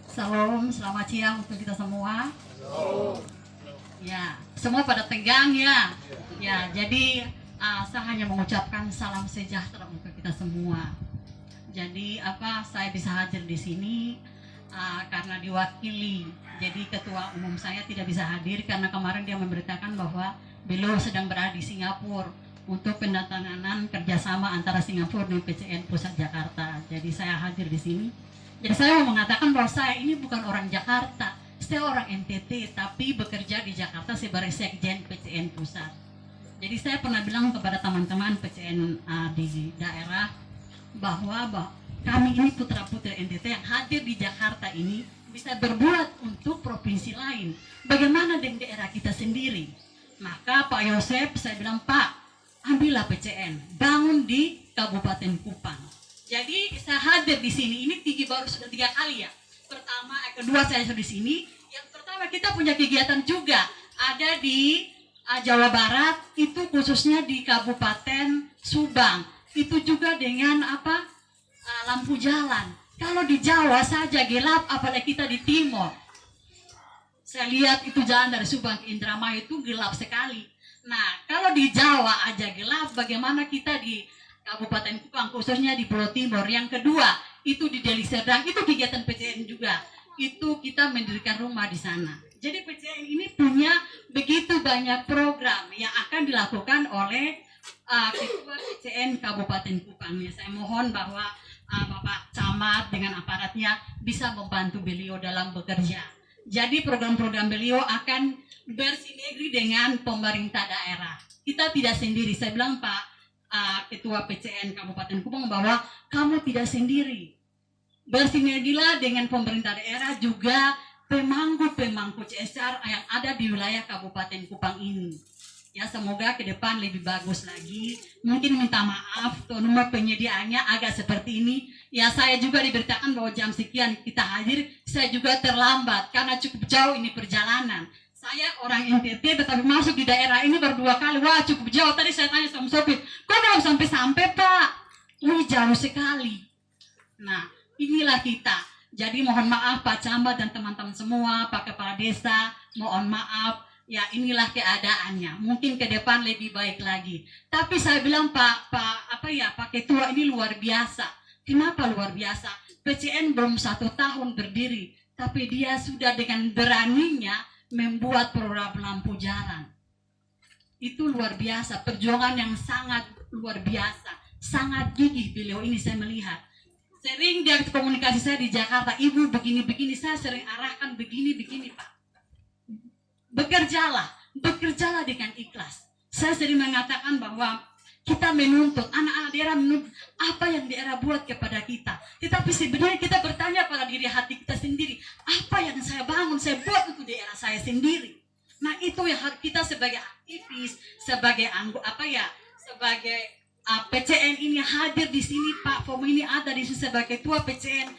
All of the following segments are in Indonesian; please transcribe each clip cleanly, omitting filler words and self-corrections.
Salam, selamat siang untuk kita semua. Ya, semua pada tegang ya. Ya, jadi saya hanya mengucapkan salam sejahtera untuk kita semua. Jadi saya bisa hadir di sini karena diwakili. Jadi ketua umum saya tidak bisa hadir karena kemarin dia memberitakan bahwa beliau sedang berada di Singapura untuk penandatanganan kerjasama antara Singapura dan PCN Pusat Jakarta. Jadi saya hadir di sini. Jadi saya mau mengatakan bahwa saya ini bukan orang Jakarta, saya orang NTT tapi bekerja di Jakarta sebagai sekjen PCN Pusat. Jadi saya pernah bilang kepada teman-teman PCN di daerah bahwa kami ini putra-putri NTT yang hadir di Jakarta ini bisa berbuat untuk provinsi lain. Bagaimana dengan daerah kita sendiri? Maka Pak Yosep, saya bilang, Pak, ambillah PCN, bangun di Kabupaten Kupang. Jadi saya hadir di sini, ini baru sudah 3 kali ya. Pertama, kedua saya sudah di sini. Yang pertama kita punya kegiatan juga, ada di Jawa Barat, itu khususnya di Kabupaten Subang. Itu juga dengan lampu jalan. Kalau di Jawa saja gelap, apalagi kita di Timur. Saya lihat itu jalan dari Subang ke Indramayu itu gelap sekali. Nah, kalau di Jawa aja gelap, bagaimana kita di Kabupaten Kupang, khususnya di Pulau Timur. Yang kedua, itu di Deli Serdang, itu kegiatan PCN juga. Itu kita mendirikan rumah di sana. Jadi PCN ini punya begitu banyak program yang akan dilakukan oleh Ketua PCN Kabupaten Kupang. Ya, saya mohon bahwa Bapak Camat dengan aparatnya bisa membantu beliau dalam bekerja. Jadi program-program beliau akan bersinergi dengan pemerintah daerah. Kita tidak sendiri. Saya bilang Pak Ketua PCN Kabupaten Kupang bahwa kamu tidak sendiri. Bersinergilah dengan pemerintah daerah juga pemangku CSR yang ada di wilayah Kabupaten Kupang ini. Ya, semoga ke depan lebih bagus lagi. Mungkin minta maaf nomor penyediaannya agak seperti ini. Ya, saya juga diberitakan bahwa jam sekian kita hadir, saya juga terlambat karena cukup jauh ini perjalanan. Saya orang NTT tetapi masuk di daerah ini baru 2 kali. Wah, cukup jauh. Tadi saya tanya sama sopir, kok belum sampai-sampai Pak? Wih, jauh sekali. Nah, inilah kita. Jadi mohon maaf Pak Camat dan teman-teman semua, Pak Kepala Desa, mohon maaf. Ya, inilah keadaannya. Mungkin ke depan lebih baik lagi. Tapi saya bilang Pak Ketua ini luar biasa. Kenapa luar biasa? PCN belum 1 tahun berdiri, tapi dia sudah dengan beraninya membuat program lampu jalan. Itu luar biasa, perjuangan yang sangat luar biasa, sangat gigih beliau ini saya melihat. Sering dia komunikasi saya di Jakarta, Ibu begini-begini, saya sering arahkan begini-begini Pak. Bekerjalah dengan ikhlas. Saya sering mengatakan bahwa kita menuntut, anak-anak daerah menuntut apa yang daerah buat kepada kita. Tetapi sebenarnya kita bertanya pada diri hati kita sendiri, apa yang saya bangun, saya buat untuk daerah saya sendiri. Nah, itu yang harus kita sebagai aktivis, sebagai sebagai PCN ini hadir di sini Pak. Pom ini ada di sini sebagai ketua PCN.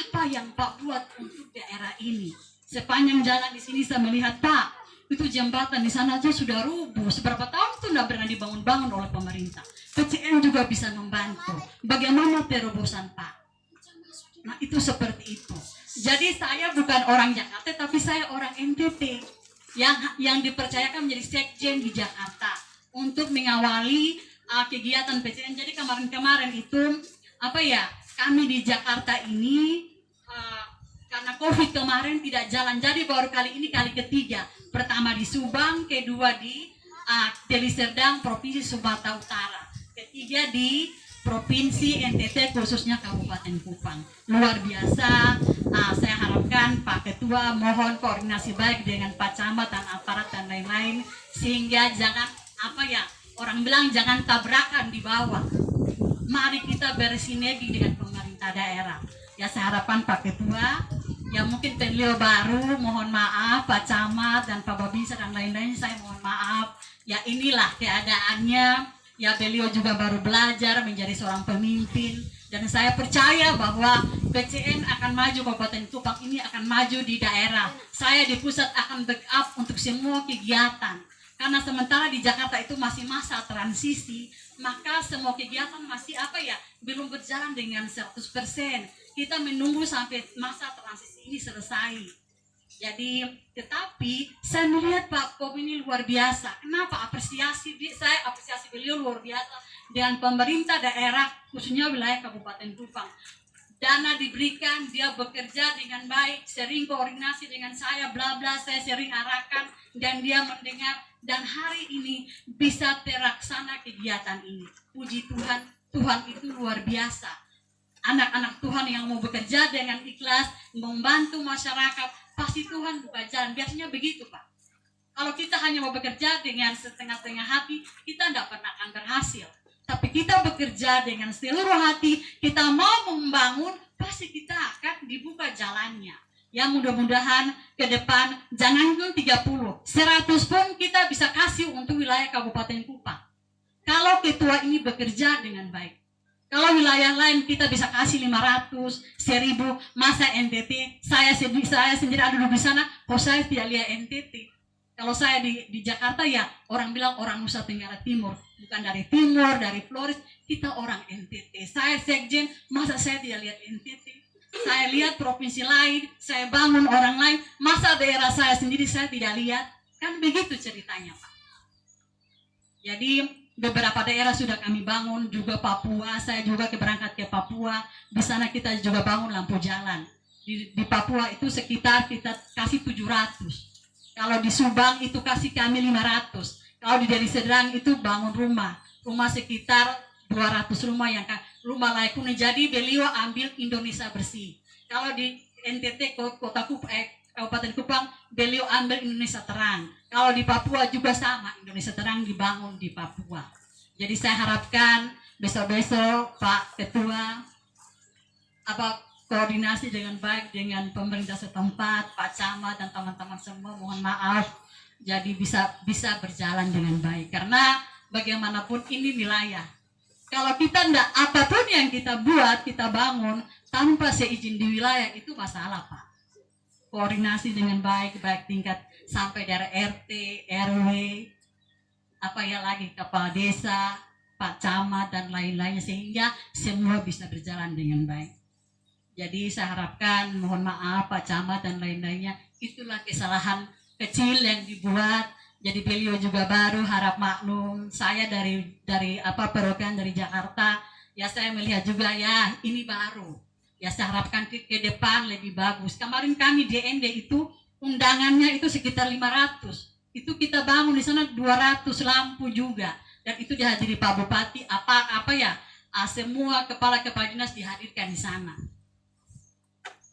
Apa yang Pak buat untuk daerah ini? Sepanjang jalan di sini saya melihat Pak, itu jembatan di sana aja sudah rubuh. Seberapa tahun itu tidak pernah dibangun-bangun oleh pemerintah. PCN juga bisa membantu. Bagaimana terobosan Pak? Nah, itu seperti itu. Jadi saya bukan orang Jakarta, tapi saya orang NTT yang dipercayakan menjadi sekjen di Jakarta untuk mengawali kegiatan PCN. Jadi kemarin-kemarin itu kami di Jakarta ini karena COVID kemarin tidak jalan, jadi baru kali ini kali ketiga. Pertama di Subang, kedua di Deli Serdang, Provinsi Sumatera Utara, ketiga di Provinsi NTT khususnya Kabupaten Kupang. Luar biasa. Saya harapkan Pak Ketua mohon koordinasi baik dengan Pak Camat dan aparat dan lain-lain, sehingga jangan orang bilang jangan tabrakan di bawah. Mari kita bersinergi dengan pemerintah daerah. Ya, saya harapkan Pak Ketua, ya mungkin beliau baru, mohon maaf Pak Camat dan Pak Babinsa dan lain-lain, saya mohon maaf. Ya, inilah keadaannya. Ya, beliau juga baru belajar menjadi seorang pemimpin. Dan saya percaya bahwa PCN akan maju, Kabupaten Kupang ini akan maju di daerah. Saya di pusat akan backup untuk semua kegiatan. Karena sementara di Jakarta itu masih masa transisi, maka semua kegiatan masih belum berjalan dengan 100%. Kita menunggu sampai masa transisi ini selesai. Jadi, tetapi saya melihat Pak Pop ini luar biasa. Kenapa? Saya apresiasi beliau luar biasa dengan pemerintah daerah, khususnya wilayah Kabupaten Kupang. Dana diberikan, dia bekerja dengan baik, sering koordinasi dengan saya, bla bla, saya sering arahkan dan dia mendengar, dan hari ini bisa terlaksana kegiatan ini. Puji Tuhan, Tuhan itu luar biasa. Anak-anak Tuhan yang mau bekerja dengan ikhlas, membantu masyarakat, pasti Tuhan buka jalan. Biasanya begitu, Pak. Kalau kita hanya mau bekerja dengan setengah-setengah hati, kita tidak pernah akan berhasil. Tapi kita bekerja dengan seluruh hati, kita mau membangun, pasti kita akan dibuka jalannya. Ya mudah-mudahan ke depan, jangan 30, 100 pun kita bisa kasih untuk wilayah Kabupaten Kupang. Kalau ketua ini bekerja dengan baik. Kalau wilayah lain kita bisa kasih 500, 1000, masa NTT, saya sendiri ada di sana, kok saya tidak lihat NTT. Kalau saya di Jakarta ya orang bilang orang Nusa Tenggara Timur, bukan dari Timur, dari Flores, kita orang NTT. Saya sekjen, masa saya tidak lihat NTT? Saya lihat provinsi lain, saya bangun orang lain, masa daerah saya sendiri saya tidak lihat? Kan begitu ceritanya, Pak. Jadi beberapa daerah sudah kami bangun, juga Papua, saya juga berangkat ke Papua, di sana kita juga bangun lampu jalan. Di Papua itu sekitar kita kasih 700. Kalau di Subang itu kasih kami 500. Kalau di Deli Serdang itu bangun rumah sekitar 200 rumah yang rumah layak huni. Jadi beliau ambil Indonesia Bersih. Kalau di NTT Kabupaten Kupang beliau ambil Indonesia Terang. Kalau di Papua juga sama, Indonesia Terang dibangun di Papua. Jadi saya harapkan besok-besok Pak Ketua koordinasi dengan baik dengan pemerintah setempat, Pak Camat dan teman-teman semua, mohon maaf, jadi bisa berjalan dengan baik. Karena bagaimanapun ini wilayah. Kalau kita tidak, apapun yang kita buat, kita bangun tanpa seizin di wilayah, itu masalah, Pak. Koordinasi dengan baik tingkat sampai dari RT, RW, kepala desa, Pak Camat dan lain-lainnya, sehingga semua bisa berjalan dengan baik. Jadi saya harapkan, mohon maaf Pak Camat dan lain-lainnya, itulah kesalahan kecil yang dibuat. Jadi beliau juga baru, harap maklum. Saya dari perwakilan dari Jakarta, ya saya melihat juga ya ini baru. Ya saya harapkan ke depan lebih bagus. Kemarin kami DND itu undangannya itu sekitar 500. Itu kita bangun di sana 200 lampu juga. Dan itu dihadiri Pak Bupati, semua kepala-kepala dinas dihadirkan di sana.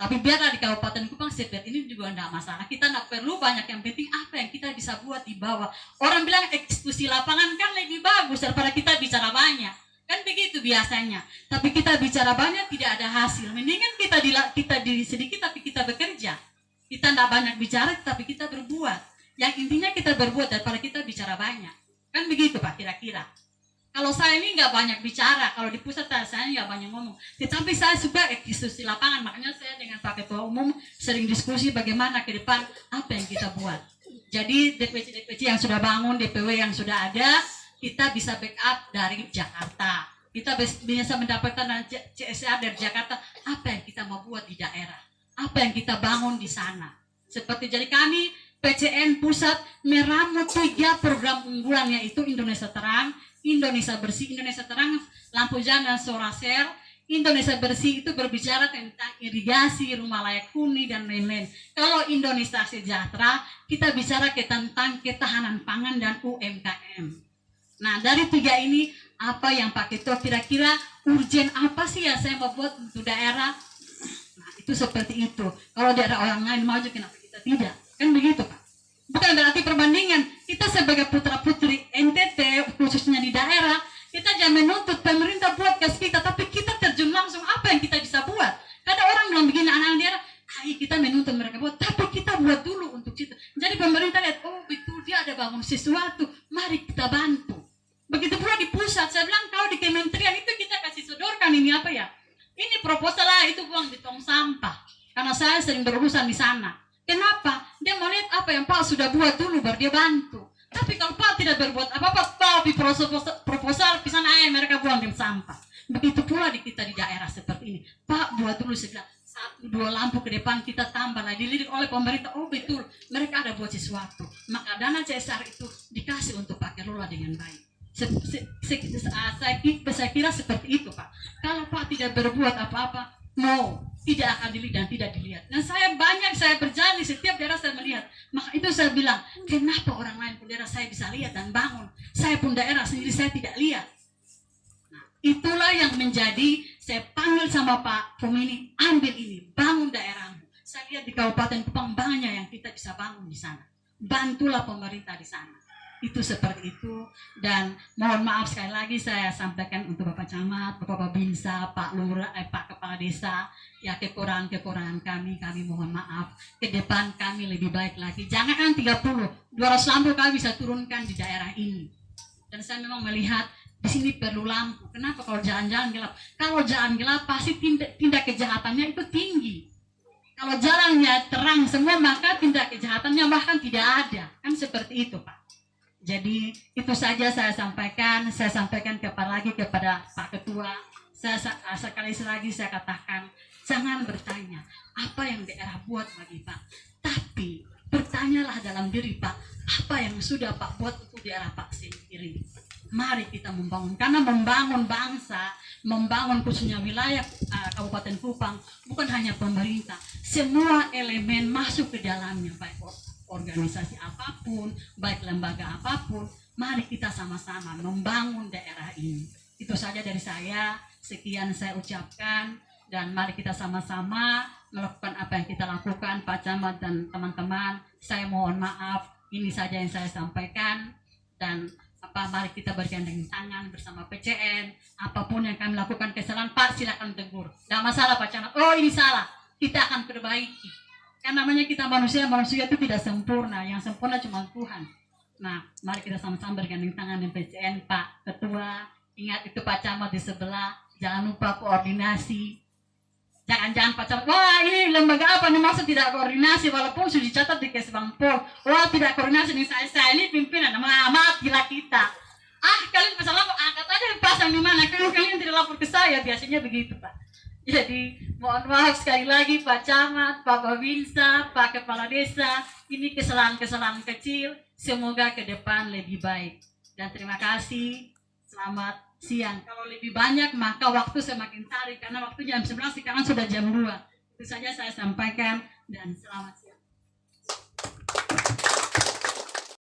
Tapi biarlah di Kabupaten Kupang seperti ini juga tidak masalah. Kita tidak perlu banyak, yang penting apa yang kita bisa buat di bawah. Orang bilang eksekusi lapangan kan lebih bagus daripada kita bicara banyak. Kan begitu biasanya. Tapi kita bicara banyak tidak ada hasil. Mendingan kita diri sedikit tapi kita bekerja. Kita tidak banyak bicara tapi kita berbuat. Yang intinya kita berbuat daripada kita bicara banyak. Kan begitu Pak kira-kira. Kalau saya ini nggak banyak bicara, kalau di pusat saya nggak banyak ngomong. Tetapi saya suka eksekusi lapangan, makanya saya dengan Pak Ketua Umum sering diskusi bagaimana ke depan apa yang kita buat. Jadi DPC yang sudah bangun, DPW yang sudah ada, kita bisa backup dari Jakarta. Kita bisa mendapatkan CSR dari Jakarta, apa yang kita mau buat di daerah, apa yang kita bangun di sana. Seperti jadi kami PCN Pusat meramu 3 program unggulan, yaitu Indonesia Terang, Indonesia Bersih, Indonesia Terang, lampu jalan dan solar cell. Indonesia Bersih itu berbicara tentang irigasi, rumah layak huni dan lain-lain. Kalau Indonesia Sejahtera, kita bicara tentang ketahanan pangan dan UMKM. Nah, dari 3 ini, apa yang Pak Ketua kira-kira urgen apa sih yang saya mau buat untuk daerah? Nah, itu seperti itu. Kalau daerah orang lain maju, kenapa kita tidak? Kan begitu, Pak. Bukan berarti perbandingan. Kita sebagai putra-putri NTT, khususnya di daerah, kita jangan menuntut pemerintah buat kasih kita, tapi kita terjun langsung apa yang kita bisa buat. Kadang orang bilang begini, anak-anak daerah, kita menuntut mereka buat, tapi kita buat dulu untuk kita. Jadi pemerintah lihat, oh betul dia ada bangun sesuatu, mari kita bantu. Begitu pula di pusat, saya bilang kalau di kementerian itu kita kasih sodorkan ini apa ya? Ini proposal lah, itu buang di tong sampah. Karena saya sering berurusan di sana. Kenapa? Dia mau lihat apa yang Pak sudah buat dulu baru dia bantu. Tapi kalau Pak tidak berbuat apa-apa, tapi proposal ke sana mereka buang di sampah. Begitu pula di kita di daerah seperti ini. Pak buat dulu segala. satu dua lampu ke depan kita tambah lagi, dilirik oleh pemerintah. Oh betul, mereka ada buat sesuatu, maka dana CSR itu dikasih untuk pakai lola dengan baik. Saya kira seperti itu Pak. Kalau Pak tidak berbuat apa-apa, no, tidak akan dilihat dan tidak dilihat. Dan saya berjalan di setiap daerah saya melihat. Maka itu saya bilang, kenapa orang lain pun daerah saya bisa lihat dan bangun, saya pun daerah sendiri saya tidak lihat. Nah, itulah yang menjadi saya panggil sama Pak Pemini, ambil ini, bangun daerahmu. Saya lihat di Kabupaten Kupang banyak yang kita bisa bangun di sana. Bantulah pemerintah di sana. Itu seperti itu. Dan mohon maaf sekali lagi saya sampaikan untuk Bapak Camat, Bapak Binsa, Pak Lurah, Pak Kepala Desa, ya kekurangan kami mohon maaf. Ke depan kami lebih baik lagi. Jangan 200 lampu kami bisa turunkan di daerah ini. Dan saya memang melihat di sini perlu lampu. Kenapa? Kalau jalan-jalan gelap? Kalau jalan gelap pasti tindak kejahatannya itu tinggi. Kalau jalannya terang semua maka tindak kejahatannya bahkan tidak ada. Kan seperti itu Pak. Jadi itu saja saya sampaikan kepada Pak Ketua. Sekali lagi saya katakan, jangan bertanya apa yang daerah buat bagi Pak, tapi bertanyalah dalam diri Pak, apa yang sudah Pak buat untuk daerah Pak sendiri. Mari kita membangun, karena membangun bangsa, membangun khususnya wilayah Kabupaten Kupang bukan hanya pemerintah, semua elemen masuk ke dalamnya, baik organisasi apapun, baik lembaga apapun, mari kita sama-sama membangun daerah ini. Itu saja dari saya, sekian saya ucapkan, dan mari kita sama-sama melakukan apa yang kita lakukan, Pak Camat dan teman-teman. Saya mohon maaf, ini saja yang saya sampaikan, dan mari kita bergandeng tangan bersama PCN, apapun yang kami lakukan kesalahan, Pak silakan tegur. Tidak masalah Pak Camat, oh ini salah, kita akan perbaiki. Kan namanya kita manusia itu tidak sempurna, yang sempurna cuma Tuhan. Nah, mari kita sama-sama bergandeng tangan dengan PCN, Pak Ketua, ingat itu Pak Camat di sebelah, jangan lupa koordinasi. Jangan Pak Camat, wah ini lembaga apa nih, maksud tidak koordinasi, walaupun sudah dicatat di Kesbangpol, wah tidak koordinasi nih, saya ini pimpinan, amat gila kita. Kalian masalah angkat aja pasang di mana, kalian tidak lapor ke saya, biasanya begitu Pak. Jadi mohon maaf sekali lagi Pak Camat, Pak Babinsa, Pak Kepala Desa, ini kesalahan-kesalahan kecil, semoga ke depan lebih baik. Dan terima kasih, selamat siang. Kalau lebih banyak maka waktu semakin tarik, karena waktu jam 11 sekarang sudah jam 2. Itu saja saya sampaikan dan selamat siang.